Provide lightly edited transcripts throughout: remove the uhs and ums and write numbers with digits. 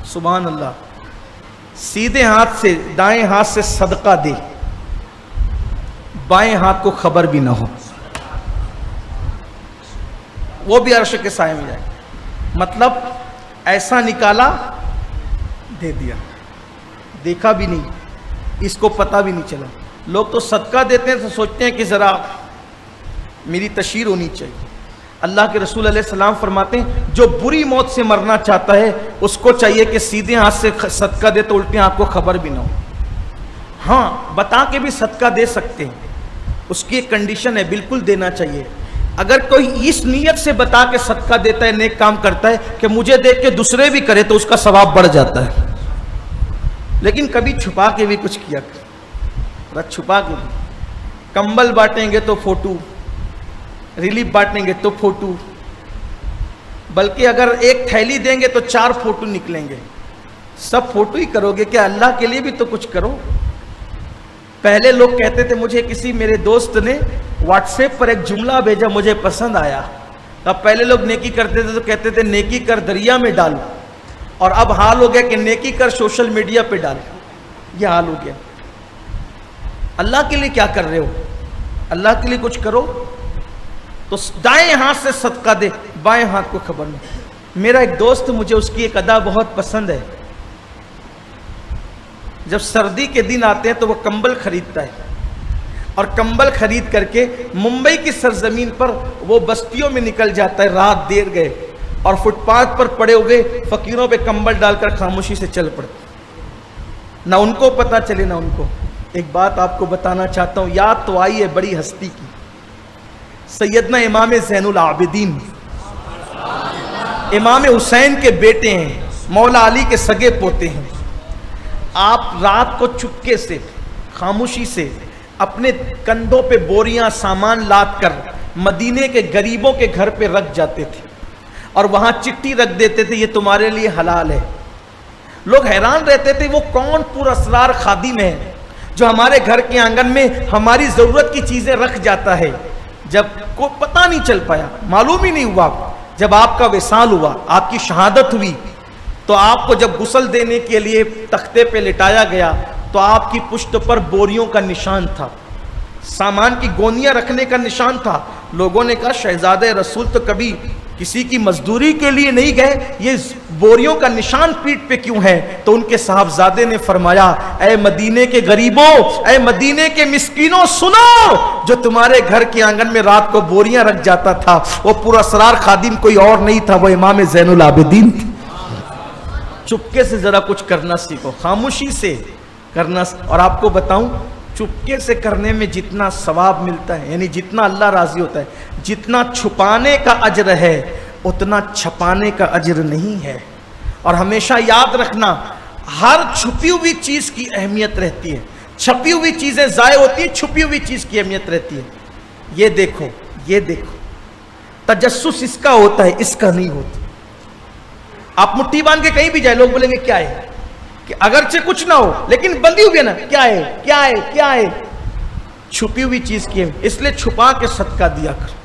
سبحان اللہ. سیدھے ہاتھ سے دائیں ہاتھ سے صدقہ دے, بائیں ہاتھ کو خبر بھی نہ ہو, وہ بھی عرش کے سائے میں جائے. مطلب ایسا نکالا دے دیا, دیکھا بھی نہیں, اس کو پتہ بھی نہیں چلا. لوگ تو صدقہ دیتے ہیں تو سوچتے ہیں کہ ذرا میری تشہیر ہونی چاہیے. اللہ کے رسول علیہ السلام فرماتے ہیں جو بری موت سے مرنا چاہتا ہے اس کو چاہیے کہ سیدھے ہاتھ سے صدقہ دے تو الٹے ہاتھ کو خبر بھی نہ ہو. ہاں بتا کے بھی صدقہ دے سکتے ہیں, اس کی ایک کنڈیشن ہے, بالکل دینا چاہیے. اگر کوئی اس نیت سے بتا کے صدقہ دیتا ہے, نیک کام کرتا ہے کہ مجھے دیکھ کے دوسرے بھی کرے تو اس کا ثواب بڑھ جاتا ہے. لیکن کبھی چھپا کے بھی کچھ کیا, چھپا کے بھی کمبل بانٹیں گے تو فوٹو, ریلیف بانٹیں گے تو فوٹو, بلکہ اگر ایک تھیلی دیں گے تو 4 فوٹو نکلیں گے. سب فوٹو ہی کرو گے کیا؟ اللہ کے لیے بھی تو کچھ کرو. پہلے لوگ کہتے تھے, مجھے کسی میرے دوست نے واٹس ایپ پر ایک جملہ بھیجا مجھے پسند آیا. اب پہلے لوگ نیکی کرتے تھے تو کہتے تھے نیکی کر دریا میں ڈال, اور اب حال ہو گیا کہ نیکی کر سوشل میڈیا پہ ڈال. یہ حال ہو گیا. اللہ کے لیے کیا کر رہے ہو؟ اللہ کے لیے کچھ کرو. تو دائیں ہاتھ سے صدقہ دے, بائیں ہاتھ کو خبر نہیں. میرا ایک دوست, مجھے اس کی ایک ادا بہت پسند ہے. جب سردی کے دن آتے ہیں تو وہ کمبل خریدتا ہے, اور کمبل خرید کر کے ممبئی کی سرزمین پر وہ بستیوں میں نکل جاتا ہے. رات دیر گئے اور فٹ پاتھ پر پڑے ہوئے فقیروں پہ کمبل ڈال کر خاموشی سے چل پڑتے, نہ ان کو پتہ چلے نہ ان کو. ایک بات آپ کو بتانا چاہتا ہوں, یاد تو آئی ہے بڑی ہستی کی, سیدنا امام زین العابدین, امام حسین کے بیٹے ہیں, مولا علی کے سگے پوتے ہیں. آپ رات کو چپکے سے خاموشی سے اپنے کندھوں پہ بوریاں سامان لاد کر مدینے کے غریبوں کے گھر پہ رکھ جاتے تھے, اور وہاں چٹھی رکھ دیتے تھے, یہ تمہارے لیے حلال ہے. لوگ حیران رہتے تھے, وہ کون پر اسرار خادم ہے جو ہمارے گھر کے آنگن میں ہماری ضرورت کی چیزیں رکھ جاتا ہے. جب کو پتہ نہیں چل پایا, معلوم ہی نہیں ہوا, جب آپ کا وصال ہوا, آپ کی شہادت ہوئی, تو آپ کو جب غسل دینے کے لیے تختے پہ لٹایا گیا تو آپ کی پشت پر بوریوں کا نشان تھا, سامان کی گونیاں رکھنے کا نشان تھا. لوگوں نے کہا شہزادہ رسول تو کبھی کسی کی مزدوری کے لیے نہیں گئے, یہ بوریوں کا نشان پیٹھ پہ کیوں ہے؟ تو ان کے صاحبزادے نے فرمایا, اے مدینے کے غریبوں, اے مدینے کے مسکینوں, سنو, جو تمہارے گھر کے آنگن میں رات کو بوریاں رکھ جاتا تھا وہ پر اسرار خادم کوئی اور نہیں تھا, وہ امام زین العابدین تھے. چپکے سے ذرا کچھ کرنا سیکھو, خاموشی سے کرنا. اور آپ کو بتاؤں, چپکے سے کرنے میں جتنا ثواب ملتا ہے, یعنی جتنا اللہ راضی ہوتا ہے, جتنا چھپانے کا اجر ہے اتنا چھپانے کا اجر نہیں ہے. اور ہمیشہ یاد رکھنا, ہر چھپی ہوئی چیز کی اہمیت رہتی ہے. چھپی ہوئی چیزیں ضائع ہوتی ہیں, چھپی ہوئی چیز کی اہمیت رہتی ہے. یہ دیکھو, یہ دیکھو, تجسس اس کا ہوتا ہے, اس کا نہیں ہوتا. آپ مٹھی باندھ کے کہیں بھی جائیں, لوگ بولیں گے کیا ہے, کہ اگرچہ کچھ نہ ہو لیکن بندھی ہوئی ہے نا, کیا ہے, کیا ہے, کیا ہے. چھپی ہوئی چیز کی ہے, اس لیے چھپا کے صدقہ دیا کر,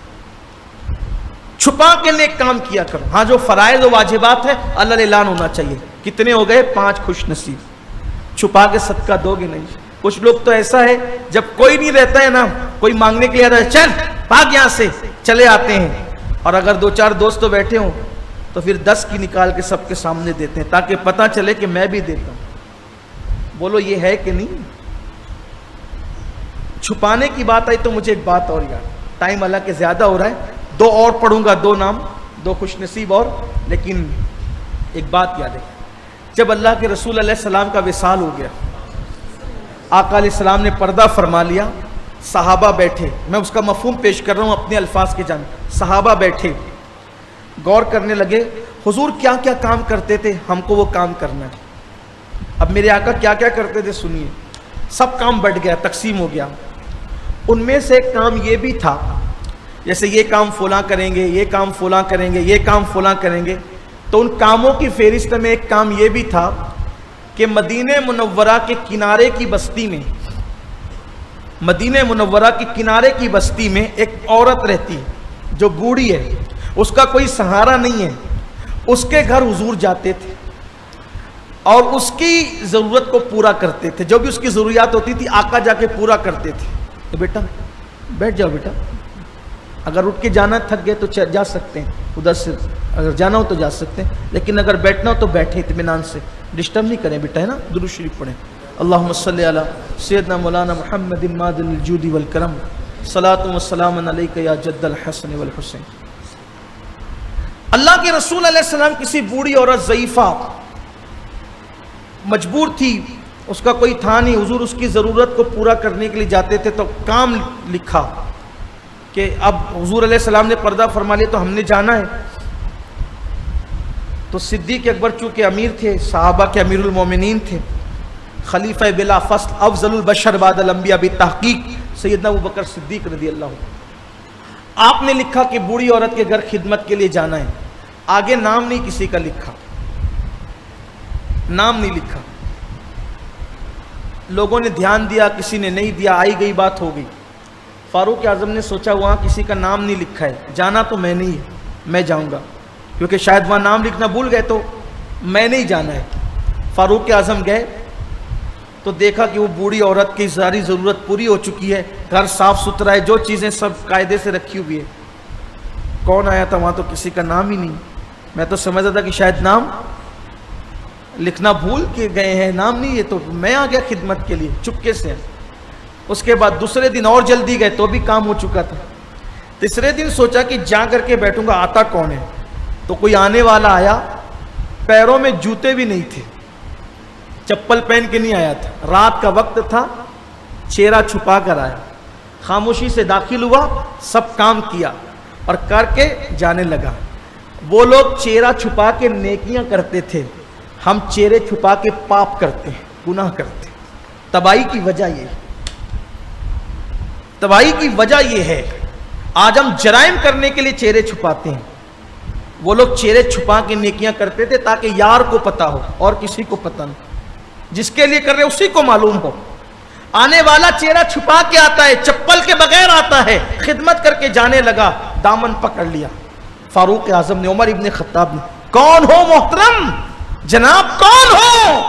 چھپا کے نیک کام کیا کر. ہاں جو فرائض و واجبات ہے اللہ اعلان ہونا چاہیے. کتنے ہو گئے؟ 5 خوش نصیب. چھپا کے صدقہ دو گے نہیں. کچھ لوگ تو ایسا ہے جب کوئی نہیں رہتا ہے نا, کوئی مانگنے کے لیے آتا ہے, چل بھاگ یہاں سے, چلے آتے ہیں. اور اگر 2-4 دوست تو بیٹھے ہوں تو پھر 10 کی نکال کے سب کے سامنے دیتے ہیں تاکہ پتہ چلے کہ میں بھی دیتا ہوں. بولو یہ ہے کہ نہیں؟ چھپانے کی بات آئی تو مجھے ایک بات اور یاد, ٹائم اللہ کے زیادہ ہو رہا ہے, 2 اور پڑھوں گا, 2 نام, 2 خوش نصیب اور. لیکن ایک بات یاد ہے, جب اللہ کے رسول علیہ السلام کا وصال ہو گیا, آقا علیہ السلام نے پردہ فرما لیا, صحابہ بیٹھے, میں اس کا مفہوم پیش کر رہا ہوں اپنے الفاظ کے جانب. صحابہ بیٹھے غور کرنے لگے, حضور کیا کیا کام کرتے تھے, ہم کو وہ کام کرنا ہے. اب میرے آقا کیا کیا کرتے تھے سنیے. سب کام بٹ گیا, تقسیم ہو گیا. ان میں سے ایک کام یہ بھی تھا, جیسے یہ کام فلاں کریں گے, یہ کام فلاں کریں گے, یہ کام فلاں کریں گے. تو ان کاموں کی فہرست میں ایک کام یہ بھی تھا کہ مدینہ منورہ کے کنارے کی بستی میں, مدینہ منورہ کے کنارے کی بستی میں ایک عورت رہتی ہے جو بوڑھی ہے, اس کا کوئی سہارا نہیں ہے. اس کے گھر حضور جاتے تھے, اور اس کی ضرورت کو پورا کرتے تھے. جو بھی اس کی ضروریات ہوتی تھی آقا جا کے پورا کرتے تھے. کہ بیٹا بیٹھ جاؤ بیٹا, اگر اٹھ کے جانا تھک گئے تو جا سکتے ہیں, ادھر سے اگر جانا ہو تو جا سکتے ہیں, لیکن اگر بیٹھنا ہو تو بیٹھیں اطمینان سے, ڈسٹرب نہیں کریں بیٹا, ہے نا. درود شریف پڑھیں. اللہم صلی علی سیدنا مولانا محمد مادن الجود والکرم, صلاۃ و سلام علیک یا جد الحسن والحسین. اللہ کے رسول علیہ السلام کسی بوڑھی عورت ضعیفہ مجبور تھی, اس کا کوئی تھا نہیں, حضور اس کی ضرورت کو پورا کرنے کے لیے جاتے تھے, تو کام لکھا کہ اب حضور علیہ السلام نے پردہ فرما لیا تو ہم نے جانا ہے. تو صدیق اکبر چونکہ امیر تھے, صحابہ کے امیر المومنین تھے, خلیفہ بلا فصل افضل البشر بعد الانبیاء بالتحقیق سیدنا ابوبکر صدیق رضی اللہ عنہ, آپ نے لکھا کہ بوڑھی عورت کے گھر خدمت کے لیے جانا ہے. آگے نام نہیں کسی کا لکھا, نام نہیں لکھا. لوگوں نے دھیان دیا, کسی نے نہیں دیا, آئی گئی بات ہو گئی. فاروق اعظم نے سوچا وہاں کسی کا نام نہیں لکھا ہے, جانا تو میں نہیں ہے, میں جاؤں گا, کیونکہ شاید وہاں نام لکھنا بھول گئے تو میں نہیں جانا ہے. فاروق اعظم گئے تو دیکھا کہ وہ بوڑھی عورت کی ساری ضرورت پوری ہو چکی ہے, گھر صاف ستھرا ہے, جو چیزیں سب قاعدے سے رکھی ہوئی ہے. کون آیا تھا وہاں تو کسی کا نام ہی نہیں. میں تو سمجھتا تھا کہ شاید نام لکھنا بھول کے گئے ہیں, نام نہیں ہے, تو میں آ گیا خدمت کے لیے چپکے سے. اس کے بعد دوسرے دن اور جلدی گئے تو بھی کام ہو چکا تھا. تیسرے دن سوچا کہ جا کر کے بیٹھوں گا, آتا کون ہے, تو کوئی آنے والا آیا, پیروں میں جوتے بھی نہیں تھے, چپل پہن کے نہیں آیا تھا, رات کا وقت تھا, چہرہ چھپا کر آیا, خاموشی سے داخل ہوا, سب کام کیا اور کر کے جانے لگا. وہ لوگ چہرہ چھپا کے نیکیاں کرتے تھے, ہم چہرے چھپا کے پاپ کرتے ہیں, گناہ کرتے ہیں. تباہی کی وجہ یہ ہے, تباہی کی وجہ یہ ہے. آج ہم جرائم کرنے کے لیے چہرے چھپاتے ہیں, وہ لوگ چہرے چھپا کے نیکیاں کرتے تھے تاکہ یار کو پتا ہو اور کسی کو پتا نہیں, جس کے لیے کر رہے اسی کو معلوم ہو. آنے والا چہرہ چھپا کے آتا ہے, چپل کے بغیر آتا ہے, خدمت کر کے جانے لگا, دامن پکڑ لیا فاروق اعظم نے, عمر ابن خطاب نے, کون ہو محترم, جناب کون ہو.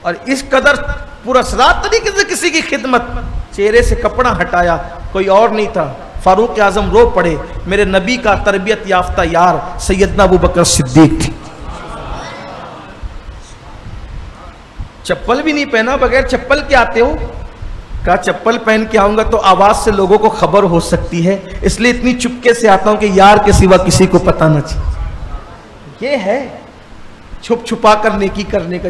اور اس قدر پراسرار طریقے سے کسی کی خدمت, چہرے سے کپڑا ہٹایا, کوئی اور نہیں تھا, فاروق اعظم رو پڑے, میرے نبی کا تربیت یافتہ یار سیدنا ابوبکر صدیق تھے. چپل بھی نہیں پہنا, بغیر چپل کے آتے ہو, کہا چپل پہن کے آؤں گا تو آواز سے لوگوں کو خبر ہو سکتی ہے, اس لیے اتنی چپکے سے آتا ہوں کہ یار کے سوا کسی کو پتہ نہ چاہیے. یہ ہے چھپ چھپا کر نیکی کرنے کا.